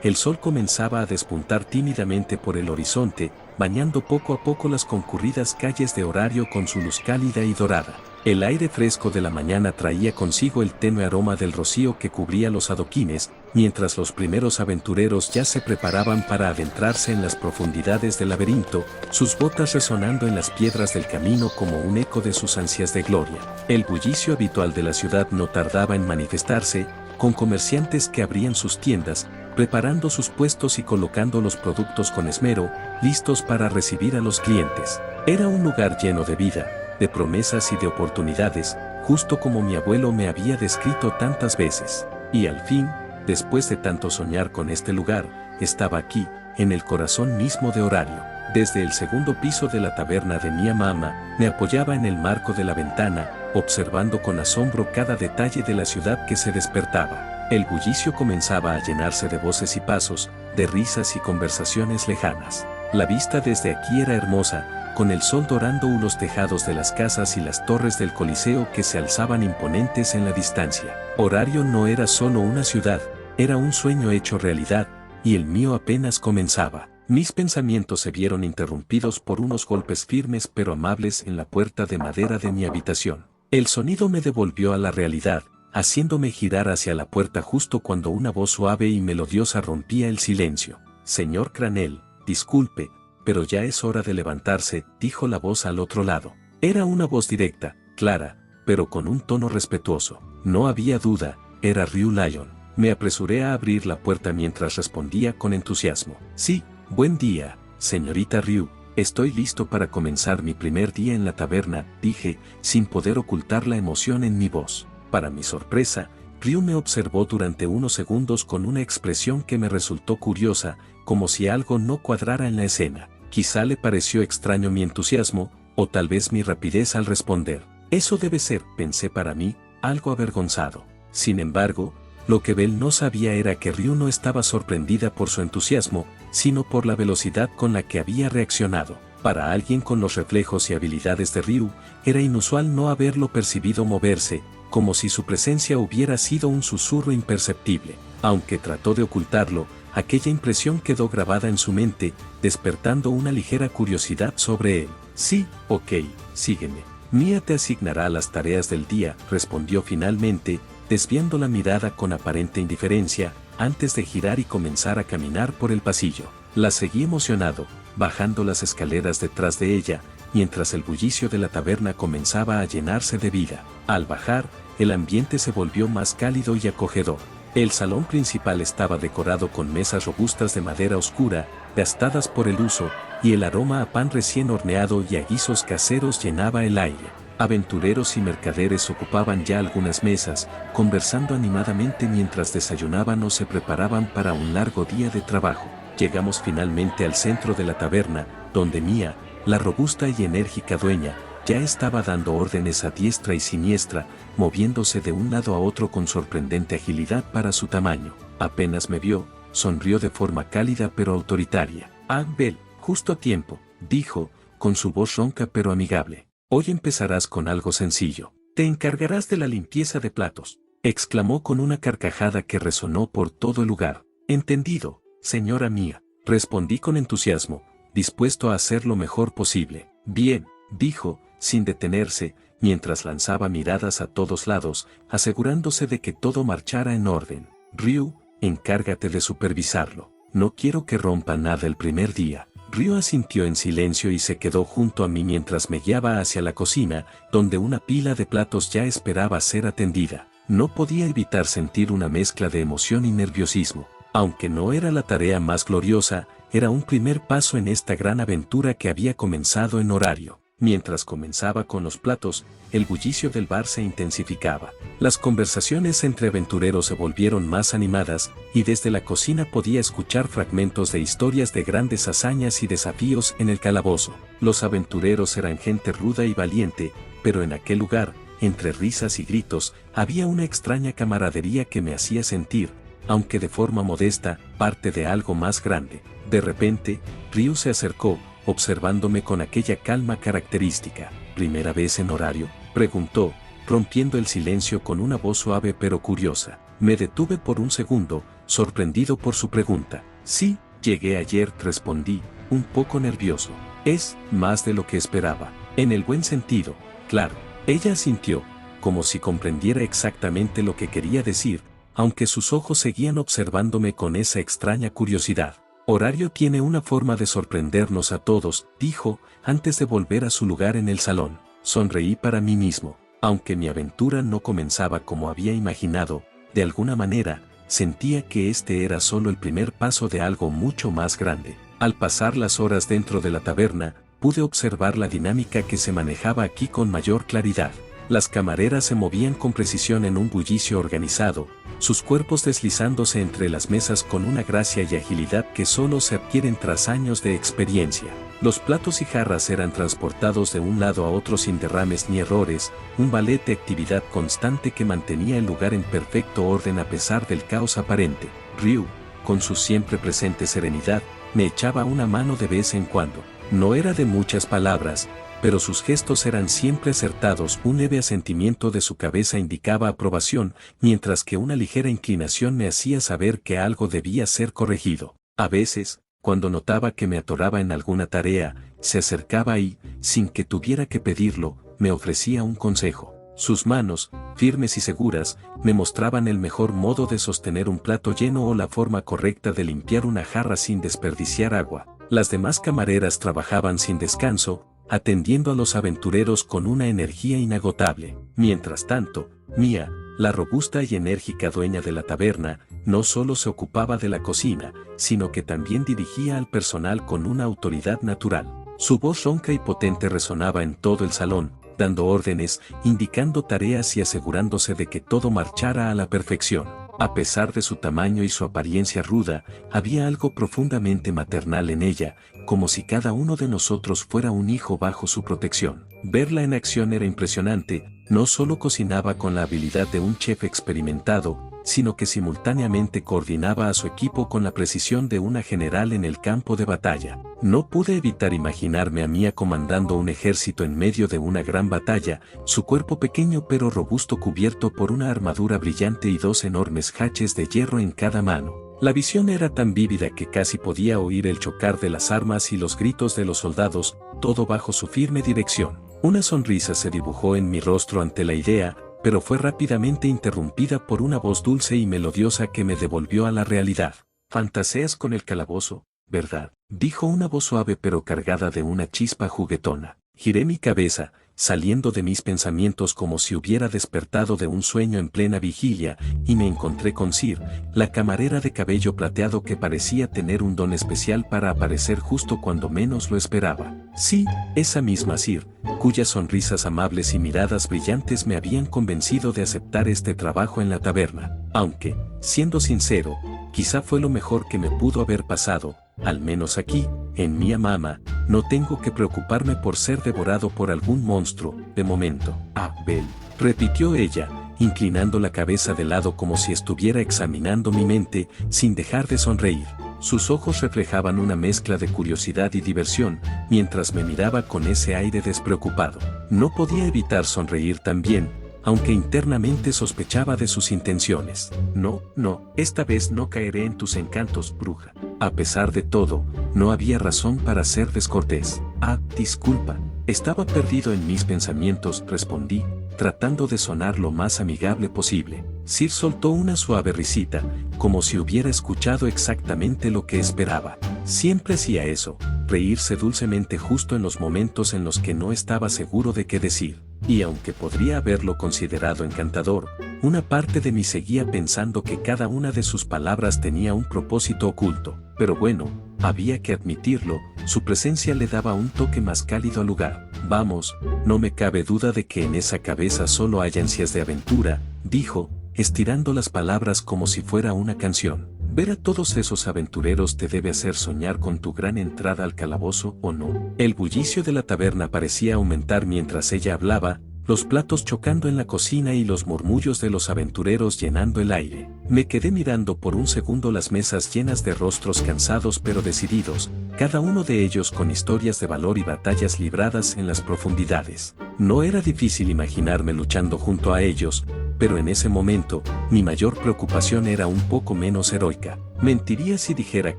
el sol comenzaba a despuntar tímidamente por el horizonte, bañando poco a poco las concurridas calles de Horario con su luz cálida y dorada. El aire fresco de la mañana traía consigo el tenue aroma del rocío que cubría los adoquines, mientras los primeros aventureros ya se preparaban para adentrarse en las profundidades del laberinto, sus botas resonando en las piedras del camino como un eco de sus ansias de gloria. El bullicio habitual de la ciudad no tardaba en manifestarse, con comerciantes que abrían sus tiendas, preparando sus puestos y colocando los productos con esmero, listos para recibir a los clientes. Era un lugar lleno de vida, de promesas y de oportunidades, justo como mi abuelo me había descrito tantas veces. Y al fin, después de tanto soñar con este lugar, estaba aquí, en el corazón mismo de Horario. Desde el segundo piso de la taberna de mi mamá, me apoyaba en el marco de la ventana, observando con asombro cada detalle de la ciudad que se despertaba. El bullicio comenzaba a llenarse de voces y pasos, de risas y conversaciones lejanas. La vista desde aquí era hermosa, con el sol dorando los tejados de las casas y las torres del Coliseo que se alzaban imponentes en la distancia. Horario no era solo una ciudad, era un sueño hecho realidad, y el mío apenas comenzaba. Mis pensamientos se vieron interrumpidos por unos golpes firmes pero amables en la puerta de madera de mi habitación. El sonido me devolvió a la realidad, haciéndome girar hacia la puerta justo cuando una voz suave y melodiosa rompía el silencio. Señor Cranel, disculpe, pero ya es hora de levantarse, dijo la voz al otro lado. Era una voz directa, clara, pero con un tono respetuoso. No había duda, era Ryu Lion. Me apresuré a abrir la puerta mientras respondía con entusiasmo. Sí, buen día, señorita Ryu. Estoy listo para comenzar mi primer día en la taberna, dije, sin poder ocultar la emoción en mi voz. Para mi sorpresa, Ryu me observó durante unos segundos con una expresión que me resultó curiosa, como si algo no cuadrara en la escena. Quizá le pareció extraño mi entusiasmo, o tal vez mi rapidez al responder. Eso debe ser, pensé para mí, algo avergonzado. Sin embargo, lo que Bell no sabía era que Ryu no estaba sorprendida por su entusiasmo, sino por la velocidad con la que había reaccionado. Para alguien con los reflejos y habilidades de Ryu, era inusual no haberlo percibido moverse, como si su presencia hubiera sido un susurro imperceptible. Aunque trató de ocultarlo, aquella impresión quedó grabada en su mente, despertando una ligera curiosidad sobre él. Sí, ok, sígueme. Mia te asignará las tareas del día, respondió finalmente, desviando la mirada con aparente indiferencia, antes de girar y comenzar a caminar por el pasillo. La seguí emocionado, bajando las escaleras detrás de ella, mientras el bullicio de la taberna comenzaba a llenarse de vida. Al bajar, el ambiente se volvió más cálido y acogedor. El salón principal estaba decorado con mesas robustas de madera oscura, gastadas por el uso, y el aroma a pan recién horneado y a guisos caseros llenaba el aire. Aventureros y mercaderes ocupaban ya algunas mesas, conversando animadamente mientras desayunaban o se preparaban para un largo día de trabajo. Llegamos finalmente al centro de la taberna, donde Mia, la robusta y enérgica dueña, ya estaba dando órdenes a diestra y siniestra, moviéndose de un lado a otro con sorprendente agilidad para su tamaño. Apenas me vio, sonrió de forma cálida pero autoritaria. «Ah, Bell, justo a tiempo», dijo, con su voz ronca pero amigable. «Hoy empezarás con algo sencillo. Te encargarás de la limpieza de platos», exclamó con una carcajada que resonó por todo el lugar. «Entendido, señora Mia», respondí con entusiasmo, dispuesto a hacer lo mejor posible. «Bien», dijo, sin detenerse, mientras lanzaba miradas a todos lados, asegurándose de que todo marchara en orden. «Ryu, encárgate de supervisarlo. No quiero que rompa nada el primer día». Ryu asintió en silencio y se quedó junto a mí mientras me guiaba hacia la cocina, donde una pila de platos ya esperaba ser atendida. No podía evitar sentir una mezcla de emoción y nerviosismo. Aunque no era la tarea más gloriosa, era un primer paso en esta gran aventura que había comenzado en Horario. Mientras comenzaba con los platos, el bullicio del bar se intensificaba. Las conversaciones entre aventureros se volvieron más animadas, y desde la cocina podía escuchar fragmentos de historias de grandes hazañas y desafíos en el calabozo. Los aventureros eran gente ruda y valiente, pero en aquel lugar, entre risas y gritos, había una extraña camaradería que me hacía sentir, aunque de forma modesta, parte de algo más grande. De repente, Ryu se acercó, observándome con aquella calma característica. «¿Primera vez en Horario?», preguntó, rompiendo el silencio con una voz suave pero curiosa. Me detuve por un segundo, sorprendido por su pregunta. Sí, llegué ayer, respondí, un poco nervioso. Es más de lo que esperaba. En el buen sentido, claro. Ella asintió, como si comprendiera exactamente lo que quería decir, aunque sus ojos seguían observándome con esa extraña curiosidad. Horario tiene una forma de sorprendernos a todos, dijo, antes de volver a su lugar en el salón. Sonreí para mí mismo. Aunque mi aventura no comenzaba como había imaginado, de alguna manera, sentía que este era solo el primer paso de algo mucho más grande. Al pasar las horas dentro de la taberna, pude observar la dinámica que se manejaba aquí con mayor claridad. Las camareras se movían con precisión en un bullicio organizado, sus cuerpos deslizándose entre las mesas con una gracia y agilidad que solo se adquieren tras años de experiencia. Los platos y jarras eran transportados de un lado a otro sin derrames ni errores, un ballet de actividad constante que mantenía el lugar en perfecto orden a pesar del caos aparente. Ryu, con su siempre presente serenidad, me echaba una mano de vez en cuando. No era de muchas palabras, pero sus gestos eran siempre acertados. Un leve asentimiento de su cabeza indicaba aprobación, mientras que una ligera inclinación me hacía saber que algo debía ser corregido. A veces, cuando notaba que me atoraba en alguna tarea, se acercaba y, sin que tuviera que pedirlo, me ofrecía un consejo. Sus manos, firmes y seguras, me mostraban el mejor modo de sostener un plato lleno o la forma correcta de limpiar una jarra sin desperdiciar agua. Las demás camareras trabajaban sin descanso, atendiendo a los aventureros con una energía inagotable. Mientras tanto, Mia, la robusta y enérgica dueña de la taberna, no solo se ocupaba de la cocina, sino que también dirigía al personal con una autoridad natural. Su voz ronca y potente resonaba en todo el salón, dando órdenes, indicando tareas y asegurándose de que todo marchara a la perfección. A pesar de su tamaño y su apariencia ruda, había algo profundamente maternal en ella, como si cada uno de nosotros fuera un hijo bajo su protección. Verla en acción era impresionante. No solo cocinaba con la habilidad de un chef experimentado, sino que simultáneamente coordinaba a su equipo con la precisión de una general en el campo de batalla. No pude evitar imaginarme a Mia comandando un ejército en medio de una gran batalla, su cuerpo pequeño pero robusto cubierto por una armadura brillante y dos enormes haches de hierro en cada mano. La visión era tan vívida que casi podía oír el chocar de las armas y los gritos de los soldados, todo bajo su firme dirección. Una sonrisa se dibujó en mi rostro ante la idea, pero fue rápidamente interrumpida por una voz dulce y melodiosa que me devolvió a la realidad. «Fantaseas con el calabozo, ¿verdad?», dijo una voz suave pero cargada de una chispa juguetona. Giré mi cabeza, saliendo de mis pensamientos como si hubiera despertado de un sueño en plena vigilia, y me encontré con Sir, la camarera de cabello plateado que parecía tener un don especial para aparecer justo cuando menos lo esperaba. Sí, esa misma Sir, cuyas sonrisas amables y miradas brillantes me habían convencido de aceptar este trabajo en la taberna, aunque, siendo sincero, quizá fue lo mejor que me pudo haber pasado, al menos aquí, en Mia Mama, no tengo que preocuparme por ser devorado por algún monstruo, de momento. «Ah, Bell», repitió ella, inclinando la cabeza de lado como si estuviera examinando mi mente, sin dejar de sonreír. Sus ojos reflejaban una mezcla de curiosidad y diversión, mientras me miraba con ese aire despreocupado. No podía evitar sonreír también, aunque internamente sospechaba de sus intenciones. «No, esta vez no caeré en tus encantos, bruja». A pesar de todo, no había razón para ser descortés. «Ah, disculpa, estaba perdido en mis pensamientos», respondí, tratando de sonar lo más amigable posible. Sir soltó una suave risita, como si hubiera escuchado exactamente lo que esperaba. Siempre hacía eso, reírse dulcemente justo en los momentos en los que no estaba seguro de qué decir. Y aunque podría haberlo considerado encantador, una parte de mí seguía pensando que cada una de sus palabras tenía un propósito oculto. Pero bueno, había que admitirlo, su presencia le daba un toque más cálido al lugar. «Vamos, no me cabe duda de que en esa cabeza solo hay ansias de aventura», dijo, estirando las palabras como si fuera una canción. «Ver a todos esos aventureros te debe hacer soñar con tu gran entrada al calabozo, ¿o no?». El bullicio de la taberna parecía aumentar mientras ella hablaba, los platos chocando en la cocina y los murmullos de los aventureros llenando el aire. Me quedé mirando por un segundo las mesas llenas de rostros cansados pero decididos, cada uno de ellos con historias de valor y batallas libradas en las profundidades. No era difícil imaginarme luchando junto a ellos, pero en ese momento, mi mayor preocupación era un poco menos heroica. Mentiría si dijera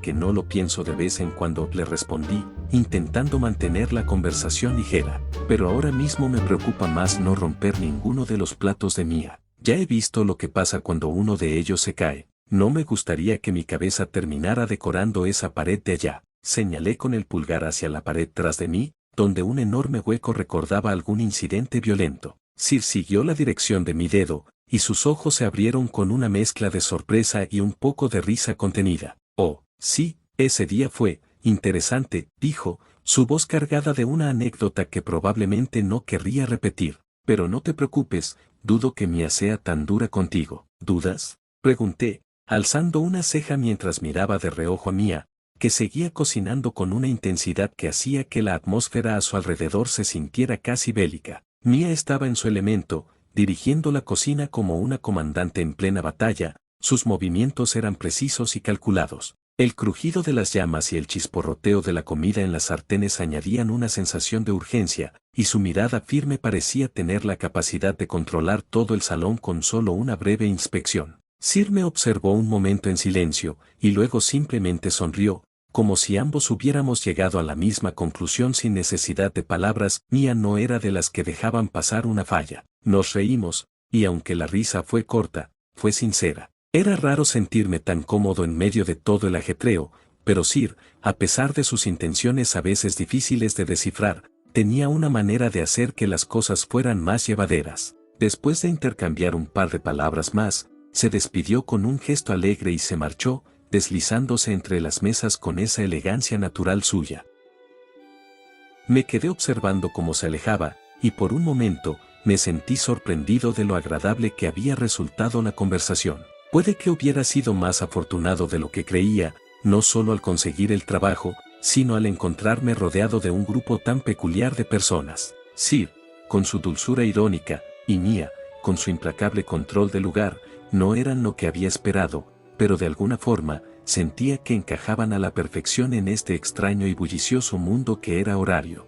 que no lo pienso de vez en cuando, le respondí, intentando mantener la conversación ligera. Pero ahora mismo me preocupa más no romper ninguno de los platos de Mia. Ya he visto lo que pasa cuando uno de ellos se cae. No me gustaría que mi cabeza terminara decorando esa pared de allá. Señalé con el pulgar hacia la pared tras de mí, donde un enorme hueco recordaba algún incidente violento. Sir siguió la dirección de mi dedo, y sus ojos se abrieron con una mezcla de sorpresa y un poco de risa contenida. Oh, sí, ese día fue interesante, dijo, su voz cargada de una anécdota que probablemente no querría repetir. Pero no te preocupes, dudo que Mia sea tan dura contigo. ¿Dudas?, pregunté, alzando una ceja mientras miraba de reojo a Mia, que seguía cocinando con una intensidad que hacía que la atmósfera a su alrededor se sintiera casi bélica. Mia estaba en su elemento, dirigiendo la cocina como una comandante en plena batalla, sus movimientos eran precisos y calculados. El crujido de las llamas y el chisporroteo de la comida en las sartenes añadían una sensación de urgencia, y su mirada firme parecía tener la capacidad de controlar todo el salón con solo una breve inspección. Sir me observó un momento en silencio, y luego simplemente sonrió, como si ambos hubiéramos llegado a la misma conclusión sin necesidad de palabras. Mia no era de las que dejaban pasar una falla. Nos reímos, y aunque la risa fue corta, fue sincera. Era raro sentirme tan cómodo en medio de todo el ajetreo, pero Sir, a pesar de sus intenciones a veces difíciles de descifrar, tenía una manera de hacer que las cosas fueran más llevaderas. Después de intercambiar un par de palabras más, se despidió con un gesto alegre y se marchó, deslizándose entre las mesas con esa elegancia natural suya. Me quedé observando cómo se alejaba, y por un momento, me sentí sorprendido de lo agradable que había resultado la conversación. Puede que hubiera sido más afortunado de lo que creía, no solo al conseguir el trabajo, sino al encontrarme rodeado de un grupo tan peculiar de personas. Sir, con su dulzura irónica, y Mia, con su implacable control del lugar, no eran lo que había esperado, pero de alguna forma, sentía que encajaban a la perfección en este extraño y bullicioso mundo que era Horario.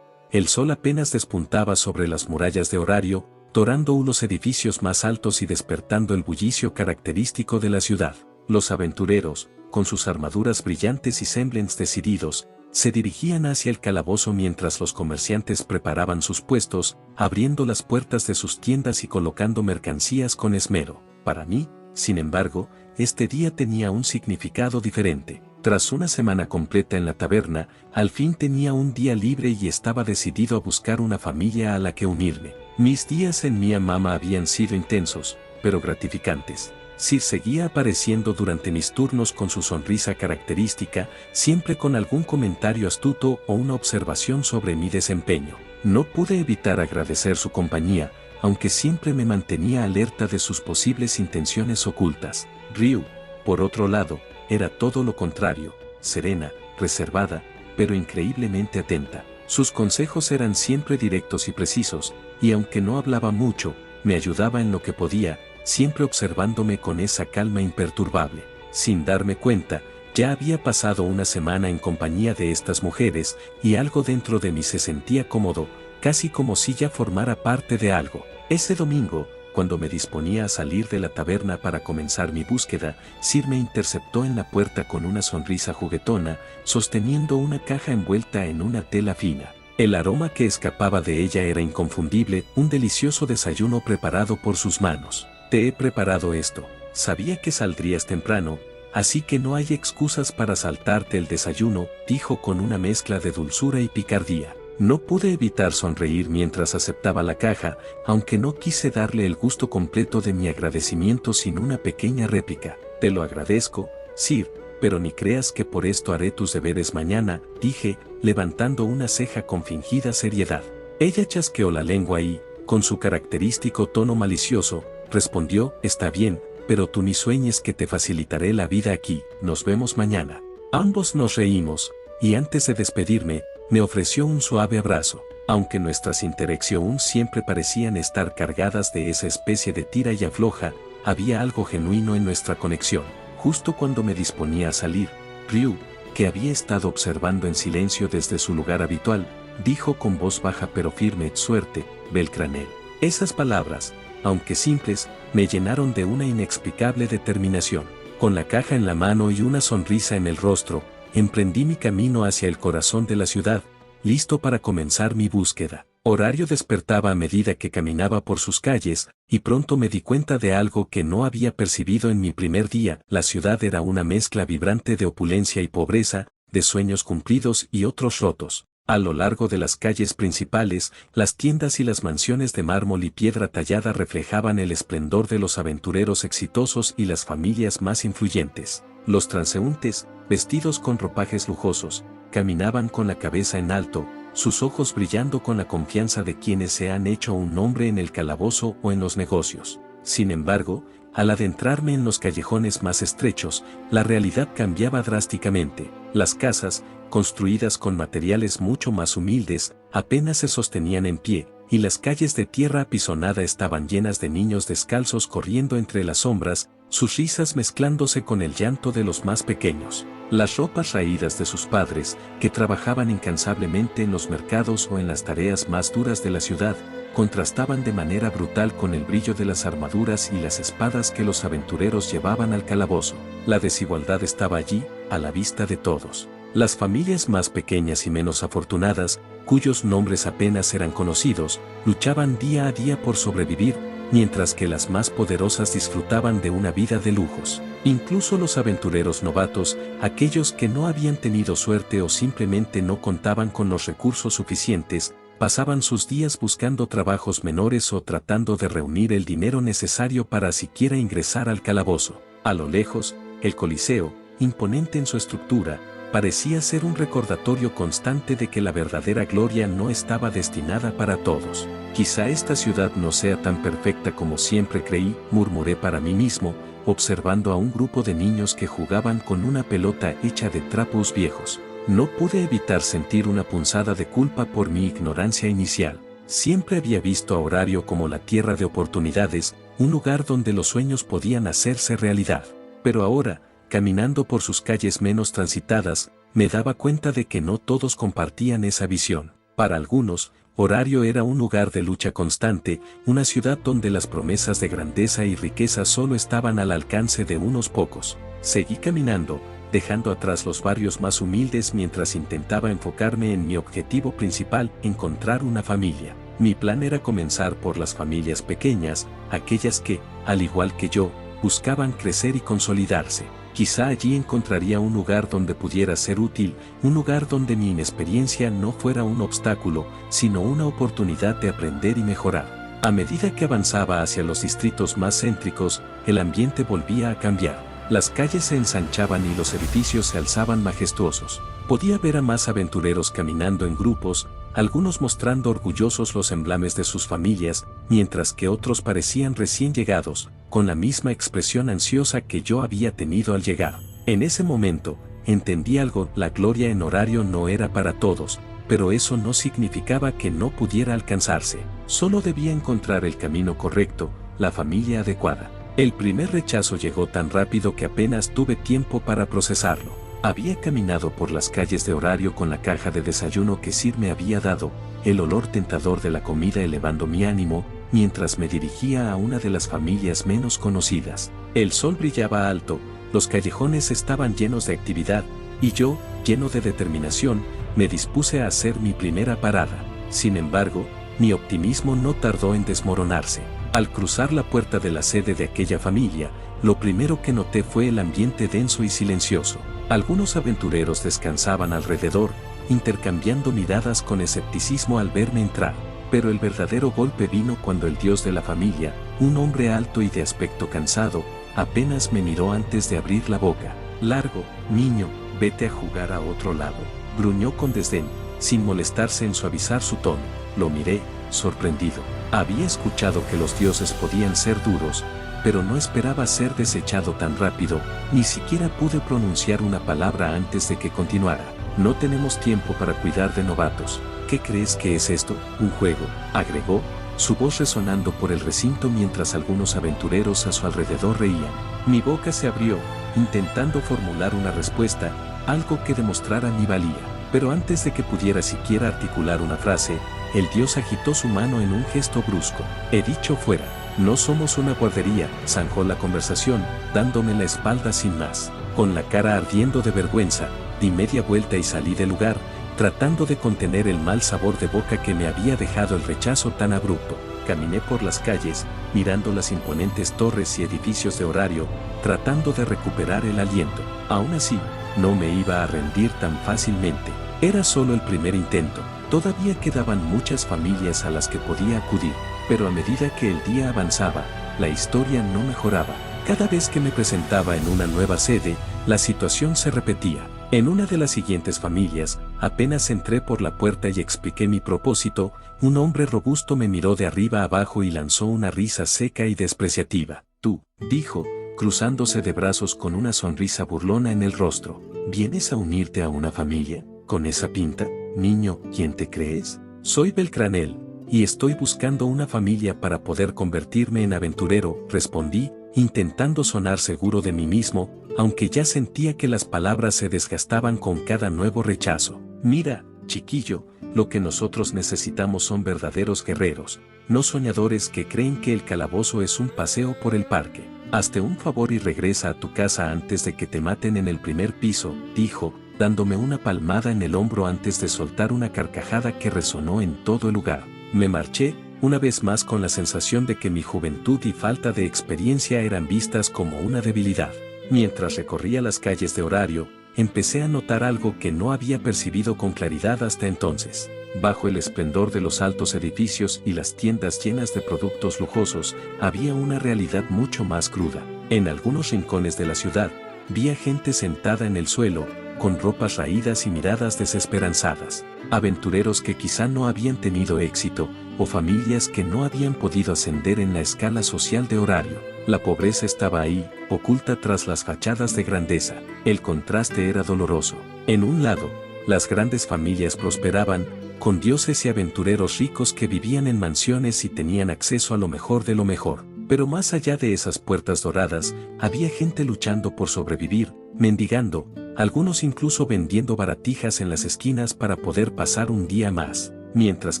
El sol apenas despuntaba sobre las murallas de Horario, dorando los edificios más altos y despertando el bullicio característico de la ciudad. Los aventureros, con sus armaduras brillantes y semblants decididos, se dirigían hacia el calabozo mientras los comerciantes preparaban sus puestos, abriendo las puertas de sus tiendas y colocando mercancías con esmero. Para mí, sin embargo, este día tenía un significado diferente. Tras una semana completa en la taberna, al fin tenía un día libre y estaba decidido a buscar una familia a la que unirme. Mis días en Mia Mama habían sido intensos, pero gratificantes. Sir seguía apareciendo durante mis turnos con su sonrisa característica, siempre con algún comentario astuto o una observación sobre mi desempeño. No pude evitar agradecer su compañía, aunque siempre me mantenía alerta de sus posibles intenciones ocultas. Ryu, por otro lado, era todo lo contrario, serena, reservada, pero increíblemente atenta. Sus consejos eran siempre directos y precisos, y aunque no hablaba mucho, me ayudaba en lo que podía, siempre observándome con esa calma imperturbable. Sin darme cuenta, ya había pasado una semana en compañía de estas mujeres, y algo dentro de mí se sentía cómodo, casi como si ya formara parte de algo. Ese domingo, cuando me disponía a salir de la taberna para comenzar mi búsqueda, Sir me interceptó en la puerta con una sonrisa juguetona, sosteniendo una caja envuelta en una tela fina. El aroma que escapaba de ella era inconfundible, un delicioso desayuno preparado por sus manos. Te he preparado esto. Sabía que saldrías temprano, así que no hay excusas para saltarte el desayuno, dijo con una mezcla de dulzura y picardía. No pude evitar sonreír mientras aceptaba la caja, aunque no quise darle el gusto completo de mi agradecimiento sin una pequeña réplica. Te lo agradezco, Sir, pero ni creas que por esto haré tus deberes mañana, dije, levantando una ceja con fingida seriedad. Ella chasqueó la lengua y, con su característico tono malicioso, respondió, está bien, pero tú ni sueñes que te facilitaré la vida aquí, nos vemos mañana. Ambos nos reímos, y antes de despedirme, me ofreció un suave abrazo. Aunque nuestras interacciones siempre parecían estar cargadas de esa especie de tira y afloja, había algo genuino en nuestra conexión. Justo cuando me disponía a salir, Ryu, que había estado observando en silencio desde su lugar habitual, dijo con voz baja pero firme, suerte, Belcranel. Esas palabras, aunque simples, me llenaron de una inexplicable determinación. Con la caja en la mano y una sonrisa en el rostro, emprendí mi camino hacia el corazón de la ciudad, listo para comenzar mi búsqueda. Horario despertaba a medida que caminaba por sus calles, y pronto me di cuenta de algo que no había percibido en mi primer día. La ciudad era una mezcla vibrante de opulencia y pobreza, de sueños cumplidos y otros rotos. A lo largo de las calles principales, las tiendas y las mansiones de mármol y piedra tallada reflejaban el esplendor de los aventureros exitosos y las familias más influyentes. Los transeúntes, vestidos con ropajes lujosos, caminaban con la cabeza en alto, sus ojos brillando con la confianza de quienes se han hecho un nombre en el calabozo o en los negocios. Sin embargo, al adentrarme en los callejones más estrechos, la realidad cambiaba drásticamente. Las casas, construidas con materiales mucho más humildes, apenas se sostenían en pie, y las calles de tierra apisonada estaban llenas de niños descalzos corriendo entre las sombras, sus risas mezclándose con el llanto de los más pequeños. Las ropas raídas de sus padres, que trabajaban incansablemente en los mercados o en las tareas más duras de la ciudad, contrastaban de manera brutal con el brillo de las armaduras y las espadas que los aventureros llevaban al calabozo. La desigualdad estaba allí, a la vista de todos. Las familias más pequeñas y menos afortunadas, cuyos nombres apenas eran conocidos, luchaban día a día por sobrevivir, mientras que las más poderosas disfrutaban de una vida de lujos. Incluso los aventureros novatos, aquellos que no habían tenido suerte o simplemente no contaban con los recursos suficientes, pasaban sus días buscando trabajos menores o tratando de reunir el dinero necesario para siquiera ingresar al calabozo. A lo lejos, el Coliseo, imponente en su estructura, parecía ser un recordatorio constante de que la verdadera gloria no estaba destinada para todos. Quizá esta ciudad no sea tan perfecta como siempre creí, murmuré para mí mismo, observando a un grupo de niños que jugaban con una pelota hecha de trapos viejos. No pude evitar sentir una punzada de culpa por mi ignorancia inicial. Siempre había visto a Horario como la tierra de oportunidades, un lugar donde los sueños podían hacerse realidad. Pero ahora, caminando por sus calles menos transitadas, me daba cuenta de que no todos compartían esa visión. Para algunos, Horario era un lugar de lucha constante, una ciudad donde las promesas de grandeza y riqueza solo estaban al alcance de unos pocos. Seguí caminando, dejando atrás los barrios más humildes mientras intentaba enfocarme en mi objetivo principal, encontrar una familia. Mi plan era comenzar por las familias pequeñas, aquellas que, al igual que yo, buscaban crecer y consolidarse. Quizá allí encontraría un lugar donde pudiera ser útil, un lugar donde mi inexperiencia no fuera un obstáculo, sino una oportunidad de aprender y mejorar. A medida que avanzaba hacia los distritos más céntricos, el ambiente volvía a cambiar. Las calles se ensanchaban y los edificios se alzaban majestuosos. Podía ver a más aventureros caminando en grupos, algunos mostrando orgullosos los emblemas de sus familias, mientras que otros parecían recién llegados, con la misma expresión ansiosa que yo había tenido al llegar. En ese momento, entendí algo: la gloria en Horario no era para todos, pero eso no significaba que no pudiera alcanzarse. Solo debía encontrar el camino correcto, la familia adecuada. El primer rechazo llegó tan rápido que apenas tuve tiempo para procesarlo. Había caminado por las calles de Horario con la caja de desayuno que Sir me había dado, el olor tentador de la comida elevando mi ánimo, mientras me dirigía a una de las familias menos conocidas. El sol brillaba alto, los callejones estaban llenos de actividad, y yo, lleno de determinación, me dispuse a hacer mi primera parada. Sin embargo, mi optimismo no tardó en desmoronarse. Al cruzar la puerta de la sede de aquella familia, lo primero que noté fue el ambiente denso y silencioso. Algunos aventureros descansaban alrededor, intercambiando miradas con escepticismo al verme entrar. Pero el verdadero golpe vino cuando el dios de la familia, un hombre alto y de aspecto cansado, apenas me miró antes de abrir la boca. «Largo, niño, vete a jugar a otro lado», gruñó con desdén, sin molestarse en suavizar su tono. Lo miré, sorprendido. Había escuchado que los dioses podían ser duros, pero no esperaba ser desechado tan rápido. Ni siquiera pude pronunciar una palabra antes de que continuara. «No tenemos tiempo para cuidar de novatos. ¿Qué crees que es esto? ¿Un juego?», agregó, su voz resonando por el recinto mientras algunos aventureros a su alrededor reían. Mi boca se abrió, intentando formular una respuesta, algo que demostrara mi valía. Pero antes de que pudiera siquiera articular una frase, el dios agitó su mano en un gesto brusco. «He dicho fuera». No somos una guardería, zanjó la conversación, dándome la espalda sin más. Con la cara ardiendo de vergüenza, di media vuelta y salí del lugar, tratando de contener el mal sabor de boca que me había dejado el rechazo tan abrupto. Caminé por las calles, mirando las imponentes torres y edificios de Horario, tratando de recuperar el aliento. Aún así, no me iba a rendir tan fácilmente. Era solo el primer intento. Todavía quedaban muchas familias a las que podía acudir, pero a medida que el día avanzaba, la historia no mejoraba. Cada vez que me presentaba en una nueva sede, la situación se repetía. En una de las siguientes familias, apenas entré por la puerta y expliqué mi propósito, un hombre robusto me miró de arriba abajo y lanzó una risa seca y despreciativa. Tú, dijo, cruzándose de brazos con una sonrisa burlona en el rostro, ¿vienes a unirte a una familia? ¿Con esa pinta? Niño, ¿quién te crees? Soy Belcranel, y estoy buscando una familia para poder convertirme en aventurero, respondí, intentando sonar seguro de mí mismo, aunque ya sentía que las palabras se desgastaban con cada nuevo rechazo. Mira, chiquillo, lo que nosotros necesitamos son verdaderos guerreros, no soñadores que creen que el calabozo es un paseo por el parque. Hazte un favor y regresa a tu casa antes de que te maten en el primer piso, dijo, dándome una palmada en el hombro antes de soltar una carcajada que resonó en todo el lugar. Me marché, una vez más con la sensación de que mi juventud y falta de experiencia eran vistas como una debilidad. Mientras recorría las calles de Horario, empecé a notar algo que no había percibido con claridad hasta entonces. Bajo el esplendor de los altos edificios y las tiendas llenas de productos lujosos, había una realidad mucho más cruda. En algunos rincones de la ciudad, vi a gente sentada en el suelo, con ropas raídas y miradas desesperanzadas. Aventureros que quizá no habían tenido éxito, o familias que no habían podido ascender en la escala social de Horario. La pobreza estaba ahí, oculta tras las fachadas de grandeza. El contraste era doloroso. En un lado, las grandes familias prosperaban, con dioses y aventureros ricos que vivían en mansiones y tenían acceso a lo mejor de lo mejor. Pero más allá de esas puertas doradas, había gente luchando por sobrevivir, mendigando, algunos incluso vendiendo baratijas en las esquinas para poder pasar un día más. Mientras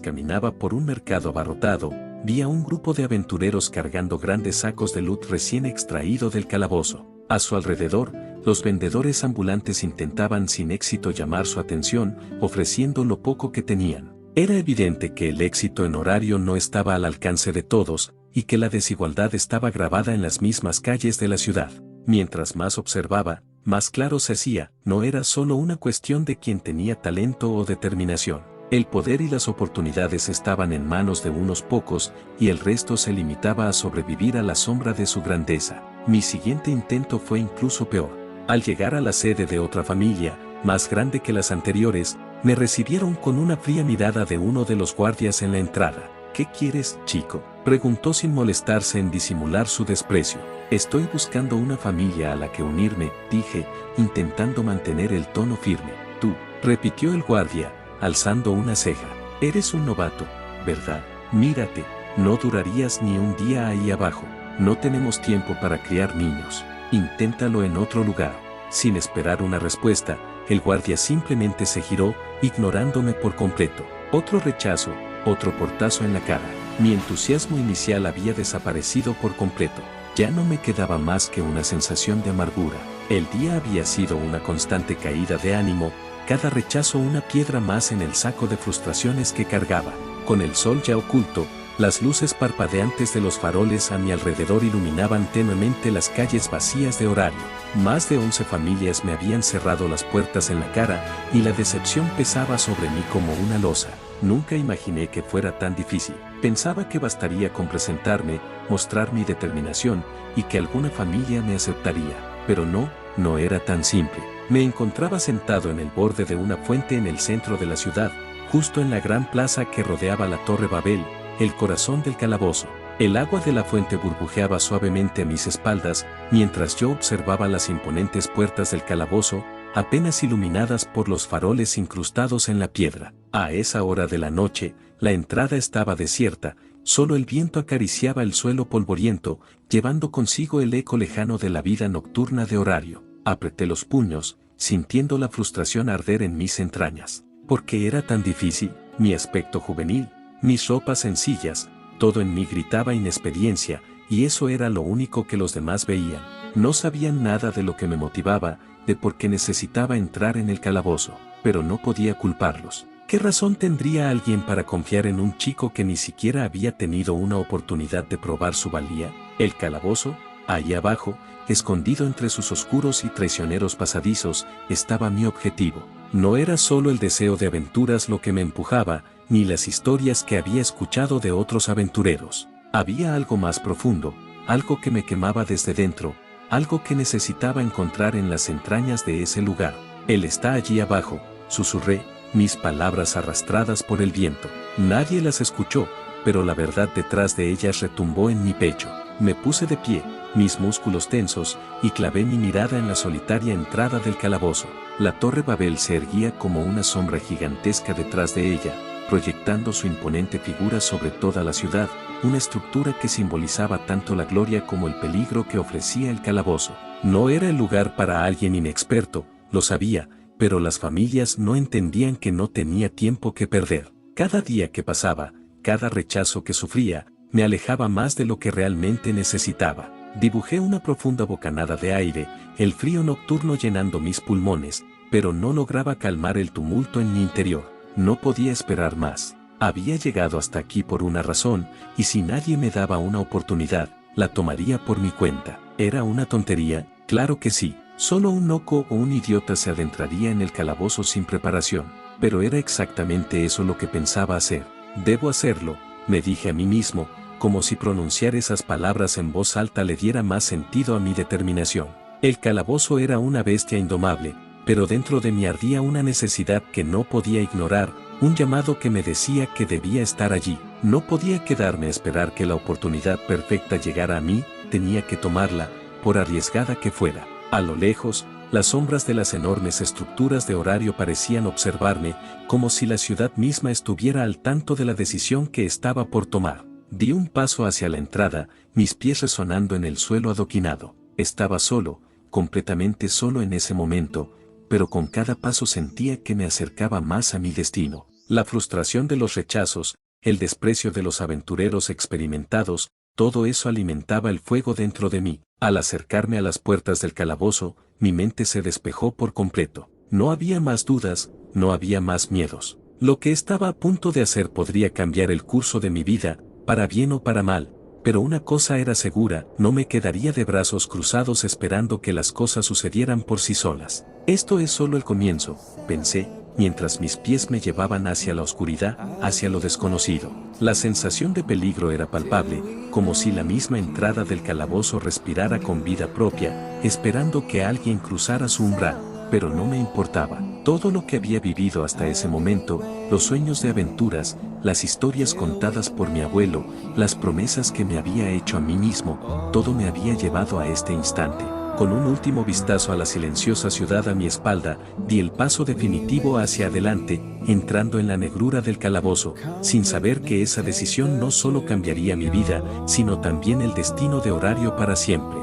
caminaba por un mercado abarrotado, vi a un grupo de aventureros cargando grandes sacos de loot recién extraído del calabozo. A su alrededor, los vendedores ambulantes intentaban sin éxito llamar su atención, ofreciendo lo poco que tenían. Era evidente que el éxito en Horario no estaba al alcance de todos, y que la desigualdad estaba grabada en las mismas calles de la ciudad. Mientras más observaba, más claro se hacía, no era solo una cuestión de quien tenía talento o determinación. El poder y las oportunidades estaban en manos de unos pocos, y el resto se limitaba a sobrevivir a la sombra de su grandeza. Mi siguiente intento fue incluso peor. Al llegar a la sede de otra familia, más grande que las anteriores, me recibieron con una fría mirada de uno de los guardias en la entrada. ¿Qué quieres, chico?, preguntó sin molestarse en disimular su desprecio. Estoy buscando una familia a la que unirme, dije, intentando mantener el tono firme. Tú, repitió el guardia, alzando una ceja. Eres un novato, ¿verdad? Mírate, no durarías ni un día ahí abajo. No tenemos tiempo para criar niños. Inténtalo en otro lugar. Sin esperar una respuesta, el guardia simplemente se giró, ignorándome por completo. Otro rechazo, otro portazo en la cara. Mi entusiasmo inicial había desaparecido por completo. Ya no me quedaba más que una sensación de amargura. El día había sido una constante caída de ánimo, cada rechazo una piedra más en el saco de frustraciones que cargaba. Con el sol ya oculto, las luces parpadeantes de los faroles a mi alrededor iluminaban tenuemente las calles vacías de Horario. Más de 11 familias me habían cerrado las puertas en la cara, y la decepción pesaba sobre mí como una losa. Nunca imaginé que fuera tan difícil. Pensaba que bastaría con presentarme, mostrar mi determinación, y que alguna familia me aceptaría. Pero no era tan simple. Me encontraba sentado en el borde de una fuente en el centro de la ciudad, justo en la gran plaza que rodeaba la Torre Babel, el corazón del calabozo. El agua de la fuente burbujeaba suavemente a mis espaldas, mientras yo observaba las imponentes puertas del calabozo, apenas iluminadas por los faroles incrustados en la piedra. A esa hora de la noche, la entrada estaba desierta, solo el viento acariciaba el suelo polvoriento, llevando consigo el eco lejano de la vida nocturna de Horario. Apreté los puños, sintiendo la frustración arder en mis entrañas. ¿Por qué era tan difícil? Mi aspecto juvenil, mis ropas sencillas, Todo en mí gritaba inexperiencia, y eso era lo único que los demás veían. No sabían nada de lo que me motivaba, de por qué necesitaba entrar en el calabozo, pero no podía culparlos. ¿Qué razón tendría alguien para confiar en un chico que ni siquiera había tenido una oportunidad de probar su valía? El calabozo, ahí abajo, escondido entre sus oscuros y traicioneros pasadizos, estaba mi objetivo. No era solo el deseo de aventuras lo que me empujaba, ni las historias que había escuchado de otros aventureros. Había algo más profundo, algo que me quemaba desde dentro, algo que necesitaba encontrar en las entrañas de ese lugar. Él está allí abajo, susurré, mis palabras arrastradas por el viento. Nadie las escuchó, pero la verdad detrás de ellas retumbó en mi pecho. Me puse de pie, mis músculos tensos, y clavé mi mirada en la solitaria entrada del calabozo. La Torre Babel se erguía como una sombra gigantesca detrás de ella, proyectando su imponente figura sobre toda la ciudad, una estructura que simbolizaba tanto la gloria como el peligro que ofrecía el calabozo. No era el lugar para alguien inexperto, lo sabía, pero las familias no entendían que no tenía tiempo que perder. Cada día que pasaba, cada rechazo que sufría, me alejaba más de lo que realmente necesitaba. Dibujé una profunda bocanada de aire, el frío nocturno llenando mis pulmones, pero no lograba calmar el tumulto en mi interior. No podía esperar más. Había llegado hasta aquí por una razón, y si nadie me daba una oportunidad, la tomaría por mi cuenta. ¿Era una tontería? Claro que sí. Solo un loco o un idiota se adentraría en el calabozo sin preparación. Pero era exactamente eso lo que pensaba hacer. Debo hacerlo, me dije a mí mismo, como si pronunciar esas palabras en voz alta le diera más sentido a mi determinación. El calabozo era una bestia indomable, pero dentro de mí ardía una necesidad que no podía ignorar, un llamado que me decía que debía estar allí. No podía quedarme a esperar que la oportunidad perfecta llegara a mí, tenía que tomarla, por arriesgada que fuera. A lo lejos, las sombras de las enormes estructuras de horario parecían observarme, como si la ciudad misma estuviera al tanto de la decisión que estaba por tomar. Di un paso hacia la entrada, mis pies resonando en el suelo adoquinado. Estaba solo, completamente solo en ese momento, pero con cada paso sentía que me acercaba más a mi destino. La frustración de los rechazos, el desprecio de los aventureros experimentados, todo eso alimentaba el fuego dentro de mí. Al acercarme a las puertas del calabozo, mi mente se despejó por completo. No había más dudas, no había más miedos. Lo que estaba a punto de hacer podría cambiar el curso de mi vida, para bien o para mal, pero una cosa era segura, no me quedaría de brazos cruzados esperando que las cosas sucedieran por sí solas. Esto es solo el comienzo, pensé, mientras mis pies me llevaban hacia la oscuridad, hacia lo desconocido. La sensación de peligro era palpable, como si la misma entrada del calabozo respirara con vida propia, esperando que alguien cruzara su umbral, pero no me importaba. Todo lo que había vivido hasta ese momento, los sueños de aventuras, las historias contadas por mi abuelo, las promesas que me había hecho a mí mismo, todo me había llevado a este instante. Con un último vistazo a la silenciosa ciudad a mi espalda, di el paso definitivo hacia adelante, entrando en la negrura del calabozo, sin saber que esa decisión no solo cambiaría mi vida, sino también el destino de Horario para siempre.